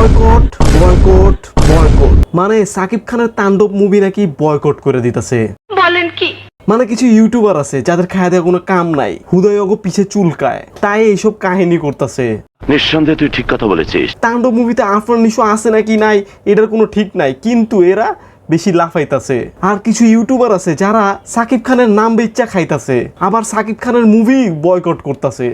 Boycott boycott boycott মানে সাকিব খানের তাণ্ডব মুভি নাকি বয়কট করে দিতেছে। বলেন কি? মানে কিছু ইউটিউবার আছে যাদের খায় দেওয়া কোনো কাম নাই, হুদয় অগো পিছে চুলকায়, তাই এইসব কাহিনী করতেছে। নিঃসন্দেহে তুই ঠিক কথা বলেছিস। তাণ্ডব মুভিতে আফরান নিশো আছে নাকি নাই এটার কোনো ঠিক নাই, কিন্তু এরা বেশি লাফাইতাছে। আর কিছু ইউটিউবার আছে যারা সাকিব খানের নাম বেচ্চা খাইতাছে, আবার সাকিব খানের মুভি বয়কট করতেছে।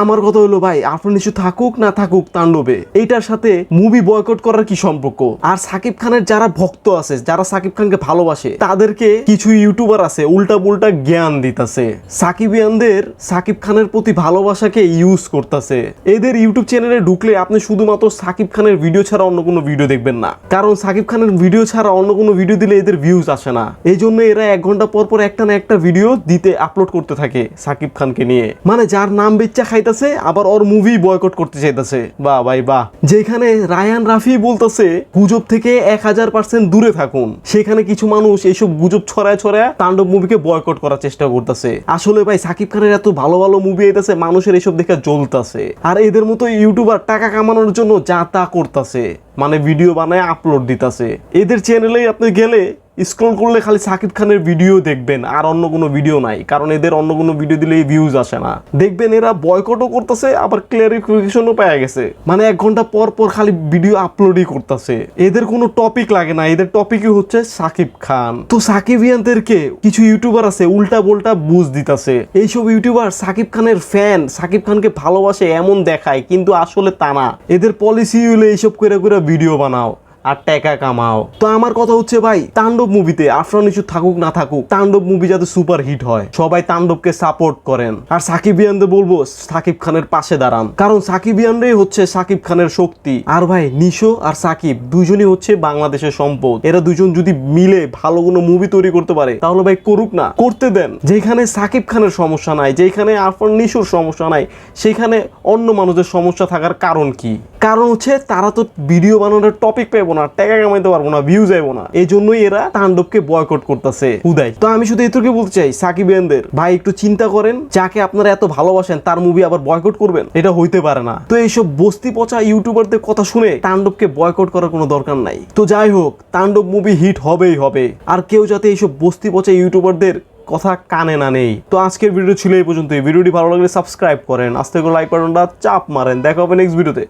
আমার কথা হলো ভাই, আফরান নিশো থাকুক না থাকুক তাণ্ডবে, এইটার সাথে মুভি বয়কট করার কি সম্পর্ক? আর সাকিব খানের যারা ভক্ত আছে, যারা সাকিব খানকে ভালোবাসে, তাদেরকে কিছু ইউটিউবার আছে উল্টা পুল্টা জ্ঞান দিতেছে। সাকিবিয়ানদের সাকিব খানের প্রতি ভালোবাসাকে ইউজ করতেছে। এদের ইউটিউব চ্যানেলে ঢুকলে আপনি শুধুমাত্র সাকিব খানের ভিডিও ছাড়া অন্য কোনো ভিডিও দেখবেন না, কারণ সাকিব খানের ভিডিও ছাড়া অন্য কোনো ভিডিও দিলে এদের ভিউজ আসে না। এই জন্য এরা 1 ঘন্টা পর পর একটা না একটা ভিডিও দিতে আপলোড করতে থাকে সাকিব খানকে নিয়ে। মানে যার নাম বেচ্চা খাইতেছে আবার ওর মুভি বয়কট করতে চাইতেছে। বাহ ভাই বাহ। যেখানে রায়ান রাফি বলতেছে গুজব থেকে 1000% দূরে থাকুন, সেখানে কিছু মানুষ এইসব গুজব ছড়ায় ছড়ায় তাণ্ডব মুভিকে বয়কট করার চেষ্টা করতেছে। আসলে ভাই সাকিব খানের এত ভালো ভালো মুভি আইতাছে, মানুষের এইসব দেখে জ্বলতাছে। আর এদের মতো ইউটিউবার টাকা কামানোর জন্য যা তা করতেছে, মানে ভিডিও বানায় আপলোড দিতেছে। এদের চ্যানেলে আপনি গেলে স্ক্রল করলে খালি সাকিব খানের ভিডিও দেখবেন, আর অন্য কোনো ভিডিও নাই, কারণ এদের অন্য কোনো ভিডিও দিলে ভিউজ আসে না। দেখবেন এরা বয়কটও করতেছে আবার ক্লিয়ারিফিকেশনও পেয়ে গেছে, মানে 1 ঘন্টা পর পর খালি ভিডিও আপলোডই করতেছে। এদের কোনো টপিক লাগে না, এদের টপিকই হচ্ছে সাকিব খান। তো সাকিবিয়ানদেরকে কিছু ইউটিউবার আছে উল্টা পাল্টা বুঝ দিতেছে। এইসব ইউটিউবার সাকিব খানের ফ্যান, সাকিব খানকে ভালোবাসে এমন দেখায়, কিন্তু আসলে তা না। এদের পলিসি হলে এইসব করে করে ভিডিও বানাও আর টাকা কামাও। তো আমার কথা হচ্ছে ভাই, তাণ্ডব মুভিতে আফরান নিশো থাকুক না থাকুক, তাণ্ডব মুভি যাতে সুপার হিট হয়, সবাই তাণ্ডবকে সাপোর্ট করেন। আর সাকিবিয়ানদের বলবো সাকিব খানের পাশে দাঁড়ান, কারণ সাকিবিয়ানরাই হচ্ছে সাকিব খানের শক্তি। আর ভাই নিশো আর সাকিব দুজনই হচ্ছে বাংলাদেশের সম্পদ। এরা দুজন যদি মিলে ভালো কোনো মুভি তৈরি করতে পারে তাহলে ভাই করুক না, করতে দেন। যেখানে সাকিব খানের সমস্যা নাই, যেখানে আফরান নিশোর সমস্যা নাই, সেখানে অন্য মানুষের সমস্যা থাকার কারণ কি? কারণ হচ্ছে তারা তো ভিডিও বানানোর টপিক পাবো না, টাকা কামাইতে পারবো না, ভিউজ যাইবো না, এই জন্যই এরা তাণ্ডবকে বয়কট করতেছে হুদাই। তো আমি শুধু এটুকু বলতে চাই সাকিবিয়ানদের, ভাই একটু চিন্তা করেন, যাকে আপনারা এত ভালোবাসেন তার মুভি আবার বয়কট করবেন, এটা হইতে পারে না। তো এইসব বস্তি পচা ইউটিউবারদের কথা শুনে তাণ্ডবকে বয়কট করার কোনো দরকার নাই। তো যাই হোক, তাণ্ডব মুভি হিট হবেই হবে, আর কেউ যাতে এইসব বস্তি পচা ইউটিউবারদের কথা কানে না নেই। তো আজকের ভিডিও ছিল এই পর্যন্ত। ভিডিওটি ভালো লাগলে সাবস্ক্রাইব করেন, আস্তে করে লাইক বাটনটা চাপ মারেন। দেখা হবে নেক্সট ভিডিওতে।